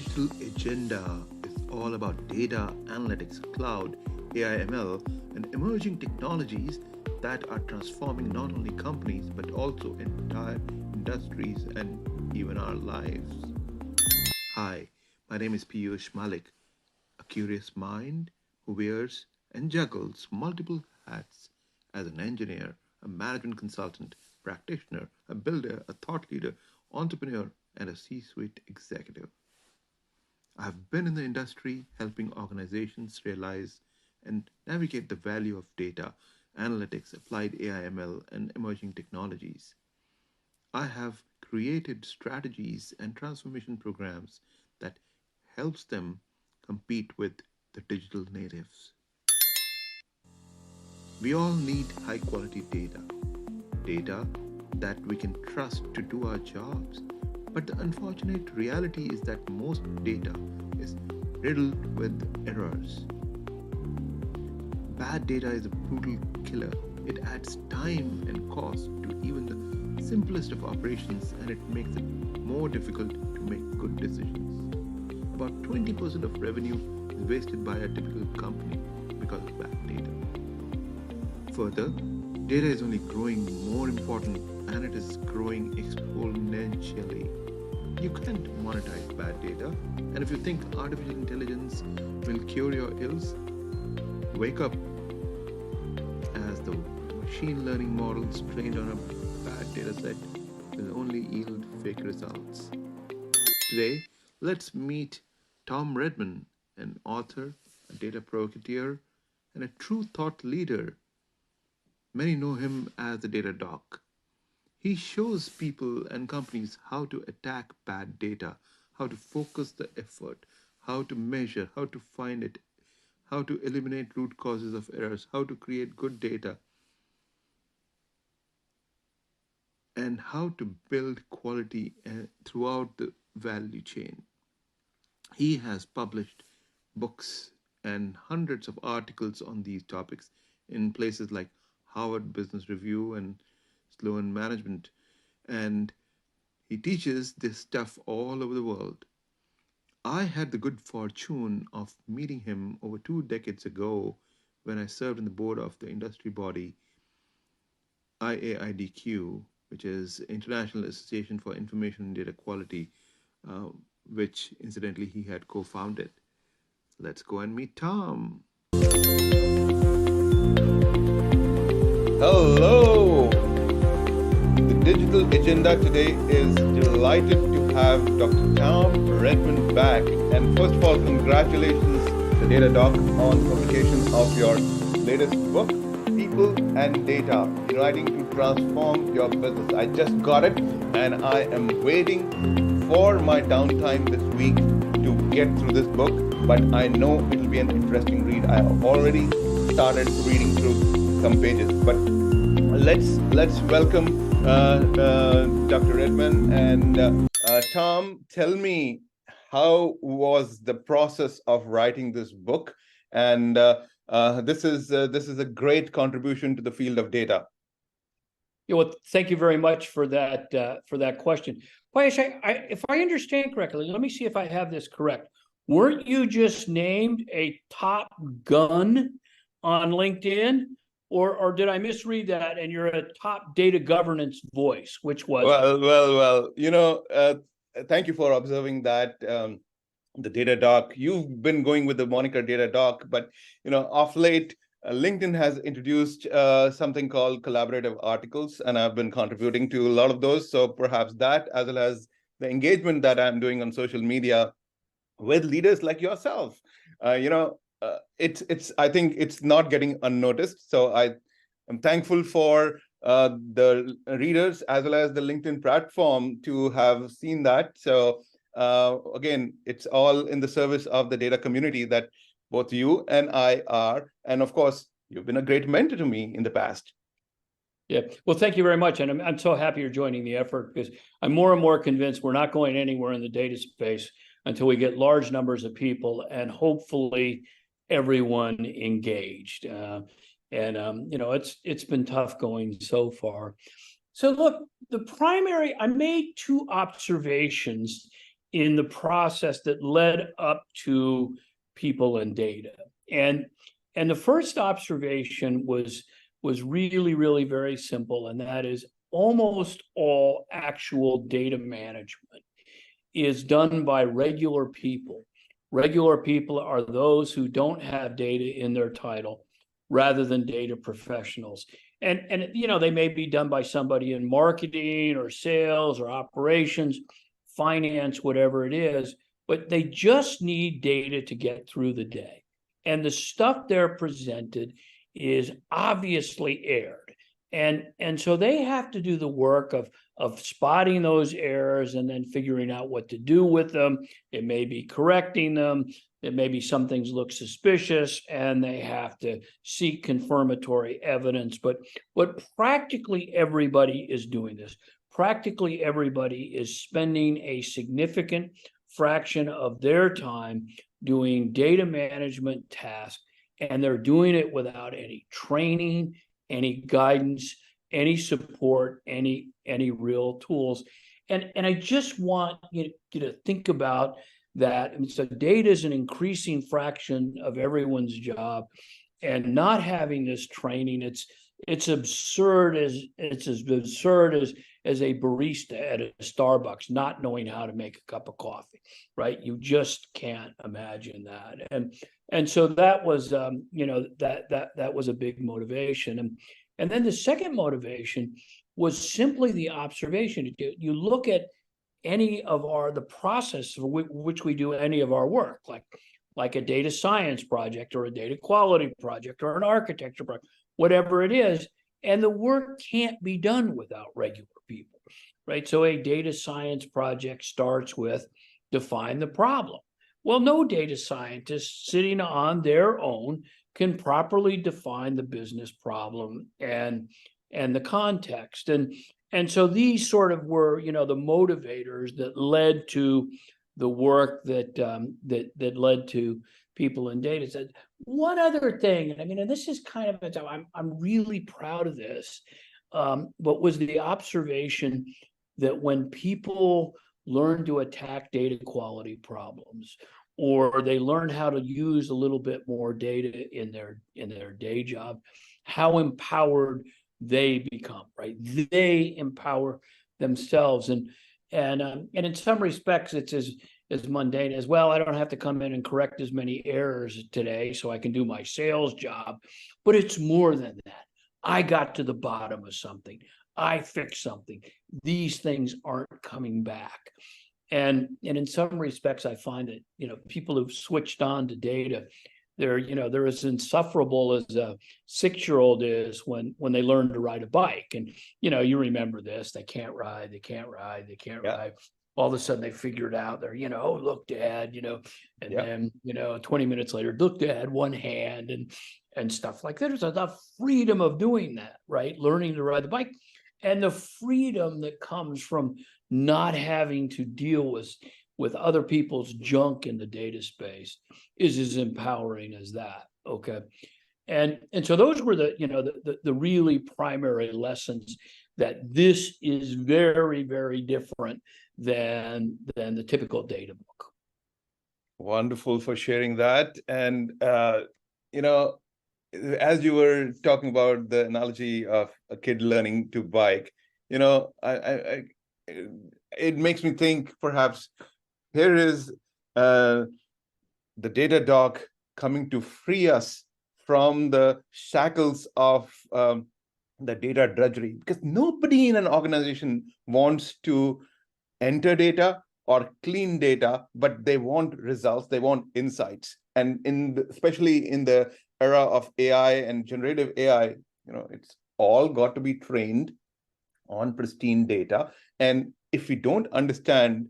digital agenda is all about data, analytics, cloud, AI, ML, and emerging technologies that are transforming not only companies but also entire industries and even our lives. Hi, my name is Piyush Malik, a curious mind who wears and juggles multiple hats as an engineer, a management consultant, practitioner, a builder, a thought leader, entrepreneur, and a C suite executive. I have been in the industry helping organizations realize and navigate the value of data, analytics, applied AI ML, and emerging technologies. I have created strategies and transformation programs that helps them compete with the digital natives. We all need high quality data that we can trust to do our jobs. But the unfortunate reality is that most data is riddled with errors. Bad data is a brutal killer. It adds time and cost to even the simplest of operations, and it makes it more difficult to make good decisions. About 20% of revenue is wasted by a typical company because of bad data. Further, data is only growing more important, and it is growing exponentially. You can't monetize bad data, and if you think artificial intelligence will cure your ills, wake up, as the machine learning models trained on a bad data set will only yield fake results. Today, let's meet Tom Redman, an author, a data provocateur, and a true thought leader. Many know him as the Data Doc. He shows people and companies how to attack bad data, how to focus the effort, how to measure, how to find it, how to eliminate root causes of errors, how to create good data, and how to build quality throughout the value chain. He has published books and hundreds of articles on these topics in places like Harvard Business Review and Sloan Management, and he teaches this stuff all over the world. I had the good fortune of meeting him over 2 decades ago when I served in the board of the industry body IAIDQ, which is International Association for Information and Data Quality, which incidentally he had co-founded. Let's go and meet Tom. Hello! The digital agenda today is delighted to have Dr. Tom Redman back. And first of all, congratulations to Data Doc on publication of your latest book, People and Data, Writing to Transform Your Business. I just got it and I am waiting for my downtime this week to get through this book, but I know it will be an interesting read. I have already started reading through some pages, but let's welcome Dr. Redman. And Tom, tell me, how was the process of writing this book? And this is a great contribution to the field of data. Yeah, well, thank you very much for that question. Payesh, if I understand correctly, let me see if I have this correct. Weren't you just named a top gun on LinkedIn? Or did I misread that and you're a top data governance voice? Which was Well, thank you for observing that, the Data Doc. You've been going with the moniker Data Doc, but of late, LinkedIn has introduced something called collaborative articles, and I've been contributing to a lot of those. So perhaps that, as well as the engagement that I'm doing on social media with leaders like yourself, I think it's not getting unnoticed. So I am thankful for the readers as well as the LinkedIn platform to have seen that. So again, it's all in the service of the data community that both you and I are. And of course, you've been a great mentor to me in the past. Yeah, well, thank you very much. And I'm so happy you're joining the effort, because I'm more and more convinced we're not going anywhere in the data space until we get large numbers of people and hopefully everyone engaged. It's been tough going so far. So look, I made two observations in the process that led up to people and data. And the first observation was really, really very simple, and that is almost all actual data management is done by regular people. Regular people are those who don't have data in their title rather than data professionals. And you know, they may be done by somebody in marketing or sales or operations, finance, whatever it is, but they just need data to get through the day. And the stuff they're presented is obviously erred. And so they have to do the work of spotting those errors and then figuring out what to do with them. It may be correcting them. It may be some things look suspicious and they have to seek confirmatory evidence. But practically everybody is doing this. Practically everybody is spending a significant fraction of their time doing data management tasks, and they're doing it without any training, any guidance, any support, any real tools. And I just want you to think about that. I mean, so data is an increasing fraction of everyone's job, and not having this training, it's absurd as a barista at a Starbucks not knowing how to make a cup of coffee, right? You just can't imagine that. And so that was that was a big motivation. And then the second motivation was simply the observation. You look at any of the process for which we do any of our work, like a data science project or a data quality project or an architecture project, whatever it is, and the work can't be done without regular people, right? So a data science project starts with define the problem. Well, no data scientist sitting on their own can properly define the business problem and the context. And so these sort of were, the motivators that led to the work that led to people in data. Said one other thing, I mean, and this is kind of, I'm really proud of this, but was the observation that when people learn to attack data quality problems, or they learn how to use a little bit more data in their day job, how empowered they become, right? They empower themselves. And in some respects, it's as mundane as, well, I don't have to come in and correct as many errors today, so I can do my sales job. But it's more than that. I got to the bottom of something. I fixed something. These things aren't coming back. And in some respects, I find that, people who've switched on to data, they're as insufferable as a 6-year-old is when they learn to ride a bike. And, you remember this, they can't ride. Ride. All of a sudden they figure it out. They're, oh, look, Dad, and then, 20 minutes later, look, Dad, one hand and stuff like that. There's enough freedom of doing that, right? Learning to ride the bike, and the freedom that comes from not having to deal with other people's junk in the data space is as empowering as that. Okay. And so those were the really primary lessons, that this is very, very different than the typical data book. Wonderful for sharing that. And, as you were talking about the analogy of a kid learning to bike, it makes me think perhaps here is the data doc coming to free us from the shackles of the data drudgery, because nobody in an organization wants to enter data or clean data, but they want results, they want insights. And especially in the era of AI and generative AI, it's all got to be trained on pristine data. And if we don't understand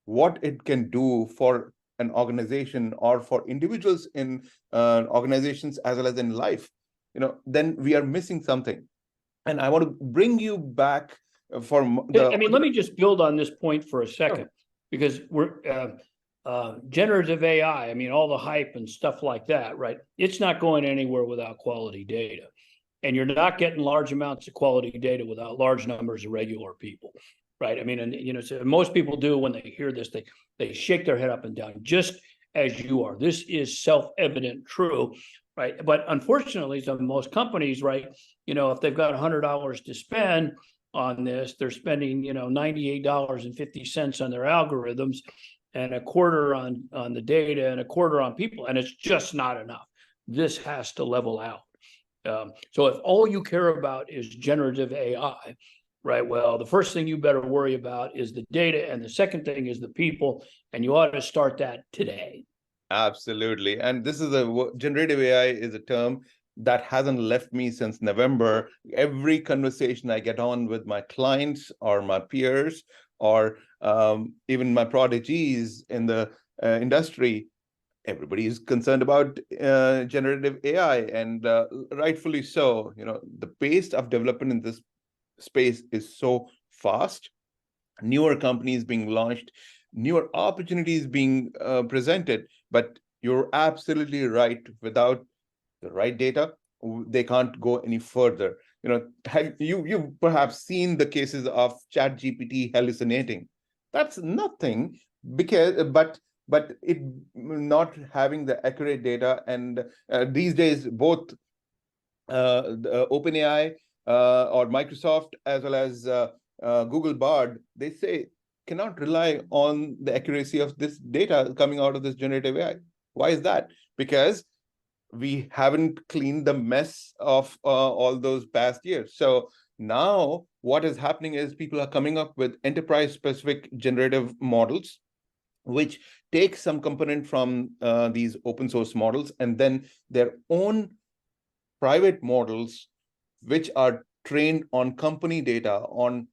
what it can do for an organization or for individuals in organizations as well as in life, then we are missing something. And I want to bring you back let me just build on this point for a second. Sure. Because we're generative AI, all the hype and stuff like that, right? It's not going anywhere without quality data. And you're not getting large amounts of quality data without large numbers of regular people. right? I mean, and so most people do when they hear this, they shake their head up and down, just as you are. This is self-evident true, right? But unfortunately, so most companies, right, if they've got $100 to spend on this, they're spending, $98.50 on their algorithms, and a quarter on the data, and a quarter on people, and it's just not enough. This has to level out. So if all you care about is generative AI, right, well, the first thing you better worry about is the data, and the second thing is the people, and you ought to start that today. Absolutely. And this is generative AI is a term that hasn't left me since November. Every conversation I get on with my clients or my peers or even my prodigies in the industry, everybody is concerned about generative AI, and rightfully so. The pace of development in this space is so fast. Newer companies being launched, newer opportunities being presented, but you're absolutely right. Without the right data, they can't go any further. Have you've perhaps seen the cases of ChatGPT hallucinating? That's nothing, but it not having the accurate data. And these days, both the OpenAI or Microsoft, as well as Google Bard, they say cannot rely on the accuracy of this data coming out of this generative AI. Why is that? Because we haven't cleaned the mess of all those past years. So now what is happening is people are coming up with enterprise-specific generative models, which take some component from these open source models, and then their own private models, which are trained on company data, on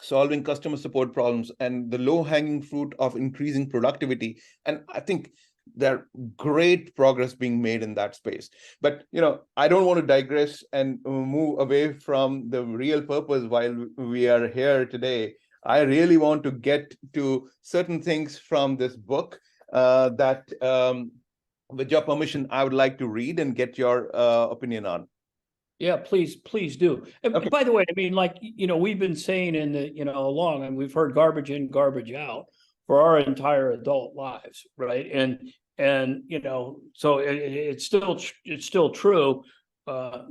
solving customer support problems, and the low-hanging fruit of increasing productivity. And I think there's great progress being made in that space. But I don't want to digress and move away from the real purpose while we are here today. I really want to get to certain things from this book that, with your permission, I would like to read and get your opinion on. Yeah, please do. And Okay. by the way, I mean, we've been saying in the, along, and we've heard garbage in, garbage out for our entire adult lives, right? And so it's still true.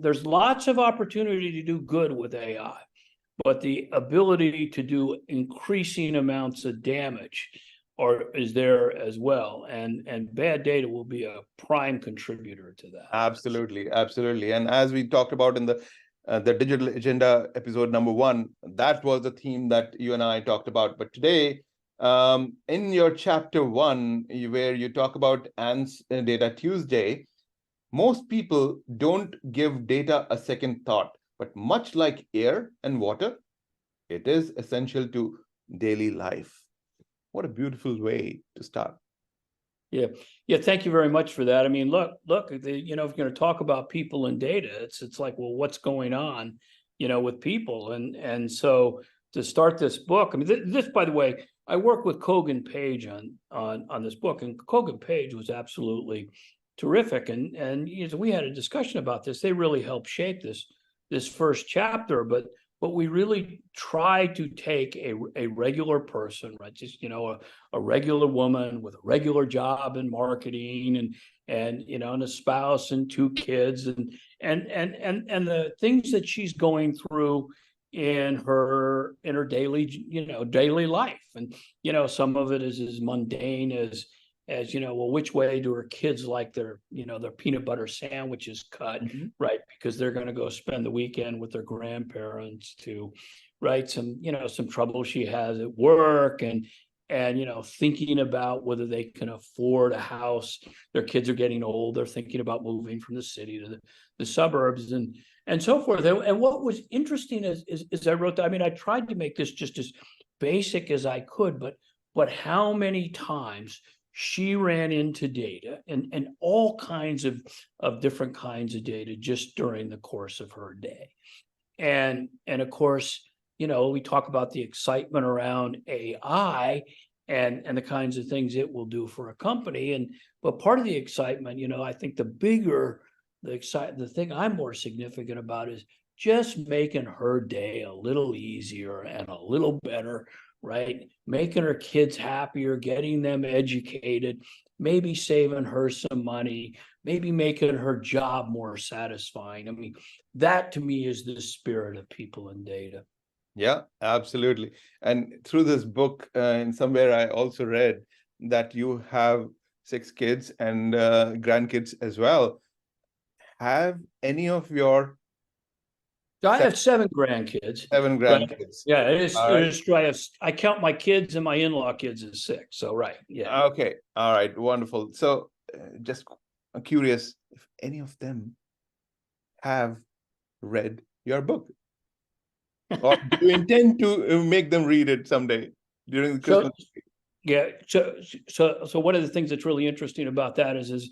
There's lots of opportunity to do good with AI, but the ability to do increasing amounts of damage is there as well, and bad data will be a prime contributor to that. Absolutely. And as we talked about in the Digital Agenda episode number 1, that was the theme that you and I talked about. But today, in your chapter 1, where you talk about Ant's Data Tuesday, most people don't give data a second thought, but much like air and water, it is essential to daily life. What a beautiful way to start. Yeah. Thank you very much for that. I mean, look, if you're going to talk about people and data, it's like, well, what's going on, with people? And so to start this book, I mean, this, by the way, I work with Kogan Page on this book, and Kogan Page was absolutely terrific. And we had a discussion about this. They really helped shape this first chapter, but we really try to take a regular person, right? Just, a regular woman with a regular job in marketing and a spouse and 2 kids and the things that she's going through in her daily life. And, some of it is as mundane as well, which way do her kids like their peanut butter sandwiches cut, right? Because they're going to go spend the weekend with their grandparents, to, right? Some trouble she has at work, and thinking about whether they can afford a house. Their kids are getting old. They're thinking about moving from the city to the suburbs and so forth. And what was interesting is I wrote that, I mean, I tried to make this just as basic as I could, but how many times she ran into data and all kinds of different kinds of data just during the course of her day. And of course, we talk about the excitement around AI and the kinds of things it will do for a company. But part of the excitement, I think the thing I'm more significant about is just making her day a little easier and a little better, right? Making her kids happier, getting them educated, maybe saving her some money, maybe making her job more satisfying. I mean, that to me is the spirit of people in data. Yeah, absolutely. And through this book, in somewhere I also read that you have 6 kids and grandkids as well. Have any of your I have 7 grandkids. 7 Right. grandkids? Yeah, it All right. is true. I count my kids and my in-law kids as 6. So right. Yeah. Okay. All right. Wonderful. So just curious if any of them have read your book, or do you intend to make them read it someday during the Christmas? Yeah. So one of the things that's really interesting about that is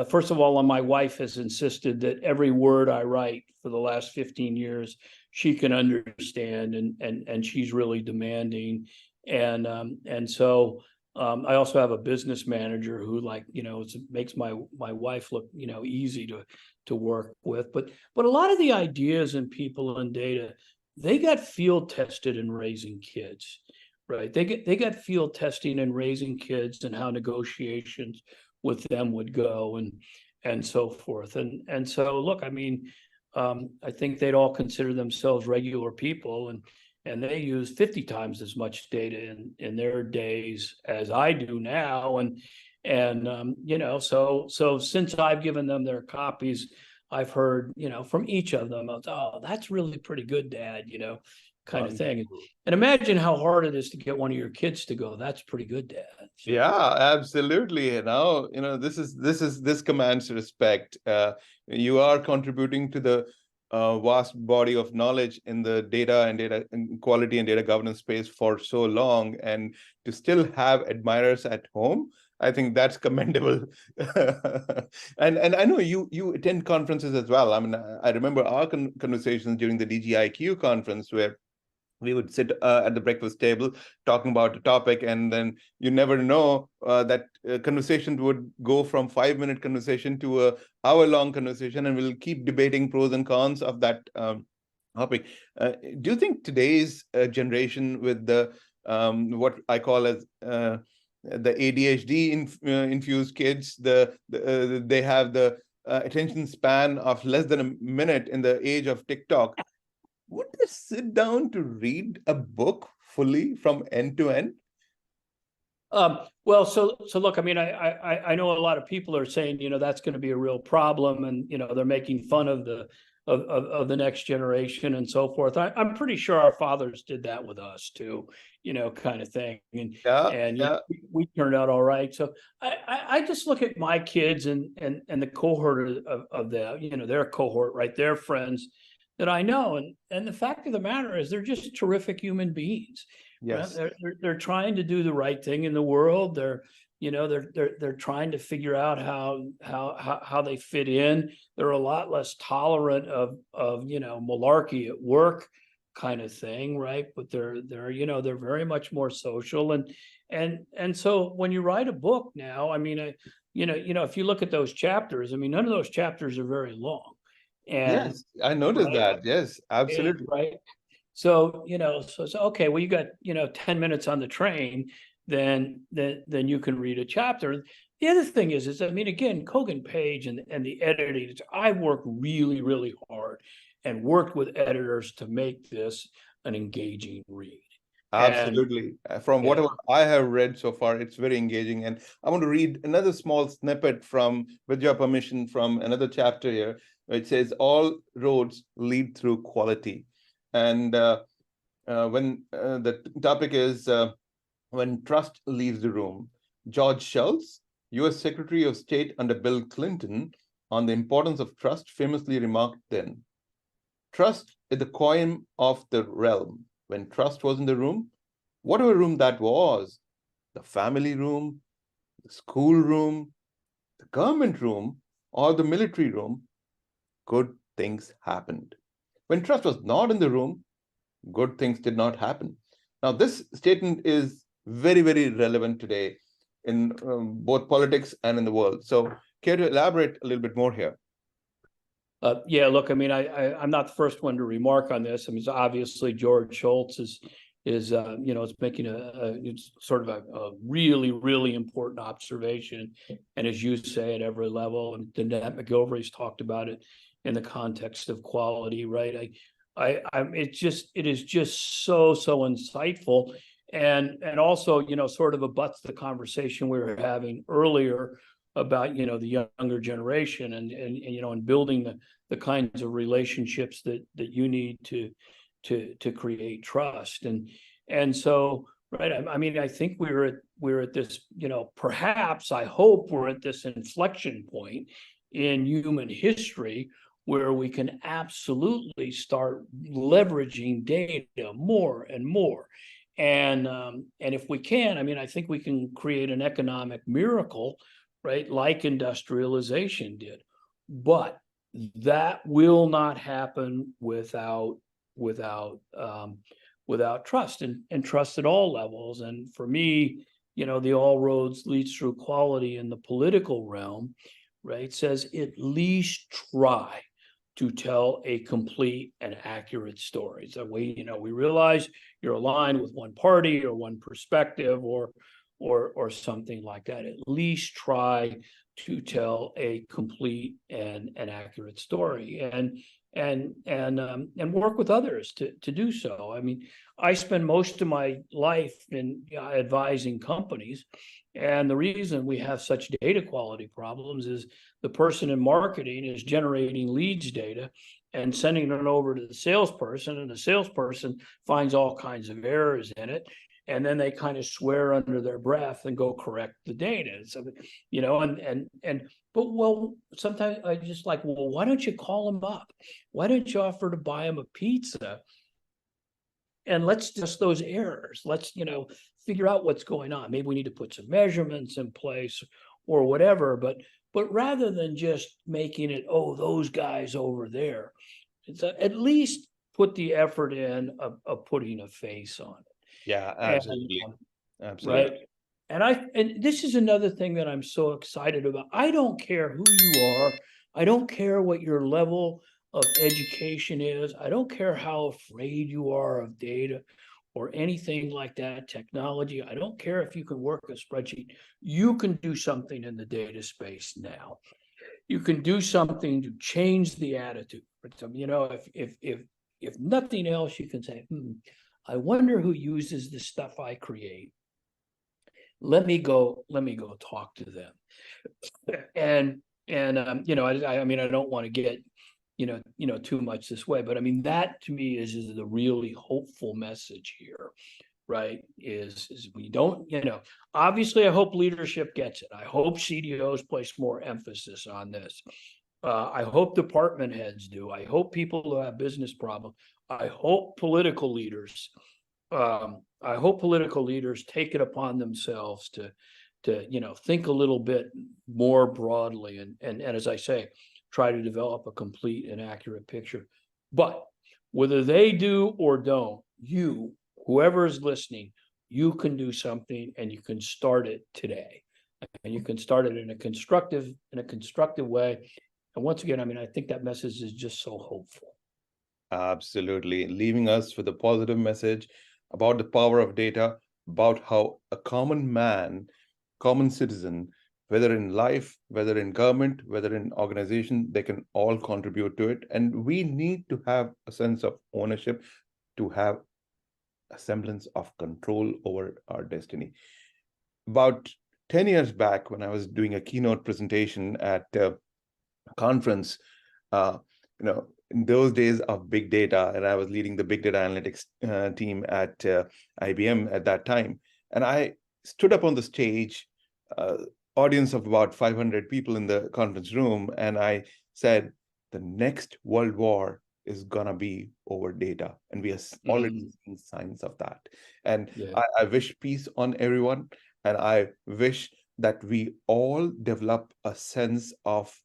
first of all, my wife has insisted that every word I write for the last 15 years, she can understand, and she's really demanding. And so I also have a business manager who, like, makes my wife look, easy to work with. But a lot of the ideas and people in data, they got field tested in raising kids. Right. They got field testing and raising kids and how negotiations with them would go and so forth. And so, look, I mean, I think they'd all consider themselves regular people, and they use 50 times as much data in their days as I do now. And so since I've given them their copies, I've heard, from each of them, oh, that's really pretty good, Dad, kind of thing. And imagine how hard it is to get one of your kids to go, that's pretty good, Dad. So, yeah, absolutely. This commands respect. You are contributing to the vast body of knowledge in the data quality and data governance space for so long, and to still have admirers at home, I think that's commendable. And I know you attend conferences as well. I mean, I remember our conversations during the DGIQ conference, where we would sit at the breakfast table talking about a topic, and then you never know that conversation would go from 5-minute conversation to a hour-long conversation, and we'll keep debating pros and cons of that topic. Do you think today's generation, with the what I call as the ADHD infused kids, they have the attention span of less than a minute in the age of TikTok, would they sit down to read a book fully from end to end? Well, so look, I mean, I know a lot of people are saying, that's going to be a real problem, and they're making fun of the next generation and so forth. I'm pretty sure our fathers did that with us too, kind of thing. And we turned out all right. So I just look at my kids and the cohort of their cohort, right? Their friends that I know, and the fact of the matter is, they're just terrific human beings. Yes, right? They're trying to do the right thing in the world. They're trying to figure out how they fit in. They're a lot less tolerant of malarkey at work, kind of thing, right? But they're very much more social, and so when you write a book now, I mean, if you look at those chapters, I mean, none of those chapters are very long. And yes, I noticed that. Yes, absolutely. right. So, so okay, well, you got, 10 minutes on the train, then you can read a chapter. The other thing is, I mean, again, Kogan Page and the editing, I worked really, really hard and worked with editors to make this an engaging read. Absolutely. From whatever I have read so far, it's very engaging. And I want to read another small snippet from, with your permission, from another chapter here, which says, all roads lead through quality. And when the topic is when trust leaves the room, George Shultz, U.S. Secretary of State under Bill Clinton, on the importance of trust, famously remarked then, trust is the coin of the realm. When trust was in the room, whatever room that was, the family room, the school room, the government room, or the military room, good things happened. When trust was not in the room, good things did not happen. Now, this statement is very, very relevant today in both politics and in the world. So, care to elaborate a little bit more here? Yeah, look, I mean, I'm not the first one to remark on this. I mean, obviously George Schultz is it's making it's sort of a really, really important observation. And as you say, at every level, and Danette McGilvery's talked about it in the context of quality, right? It is just so insightful. And also, sort of abuts the conversation we were having earlier about, the younger generation and building the kinds of relationships that you need to create trust. And so, right, I mean, I think we're at this, perhaps, I hope we're at this inflection point in human history where we can absolutely start leveraging data more and more. And if we can, I mean, I think we can create an economic miracle, right, like industrialization did. But that will not happen without trust and trust at all levels. And for me, the all roads leads through quality in the political realm, right, says at least try to tell a complete and accurate story. So we realize you're aligned with one party or one perspective or something like that. At least try to tell a complete and accurate story, and work with others to do so. I mean, I spend most of my life in advising companies, and the reason we have such data quality problems is the person in marketing is generating leads data and sending it over to the salesperson, and the salesperson finds all kinds of errors in it. And then they kind of swear under their breath and go correct the data. So, but sometimes I just like, well, why don't you call them up? Why don't you offer to buy them a pizza? And let's test those errors. Let's, figure out what's going on. Maybe we need to put some measurements in place or whatever, but rather than just making it, oh, those guys over there, it's at least put the effort in of putting a face on it. Yeah, absolutely. Right. And this is another thing that I'm so excited about. I don't care who you are. I don't care what your level of education is. I don't care how afraid you are of data or anything like that, technology. I don't care if you can work a spreadsheet. You can do something in the data space now. You can do something to change the attitude. If nothing else, you can say, I wonder who uses the stuff I create. Let me go talk to them. And I mean, I don't want to get, too much this way, but I mean, that to me is the really hopeful message here, right? Is we don't, obviously I hope leadership gets it. I hope CDOs place more emphasis on this. I hope department heads do. I hope people who have business problems. I hope political leaders take it upon themselves to think a little bit more broadly and as I say, try to develop a complete and accurate picture. But whether they do or don't, whoever is listening, you can do something, and you can start it today, and you can start it in a constructive way. And once again, I mean, I think that message is just so hopeful. Absolutely. Leaving us with a positive message about the power of data, about how a common man, common citizen, whether in life, whether in government, whether in organization, they can all contribute to it. And we need to have a sense of ownership to have a semblance of control over our destiny. About 10 years back, when I was doing a keynote presentation at a conference, in those days of big data, and I was leading the big data analytics team at IBM at that time. And I stood up on the stage, audience of about 500 people in the conference room, and I said, the next world war is gonna be over data. And we are already seeing signs of that. And yeah. I wish peace on everyone. And I wish that we all develop a sense of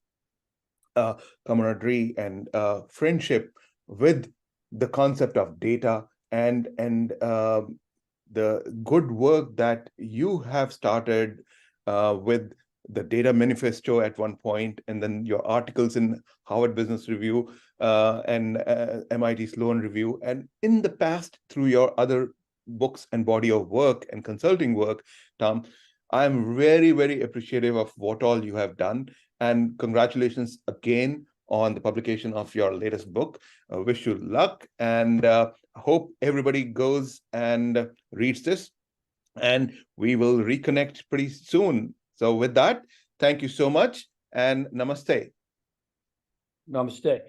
camaraderie and friendship with the concept of data and the good work that you have started with the Data Manifesto at one point, and then your articles in Harvard Business Review and MIT Sloan Review, and in the past through your other books and body of work and consulting work, Tom. I'm very, very appreciative of what all you have done, and congratulations again on the publication of your latest book. I wish you luck, and hope everybody goes and reads this, and we will reconnect pretty soon. So with that, thank you so much, and namaste. Namaste.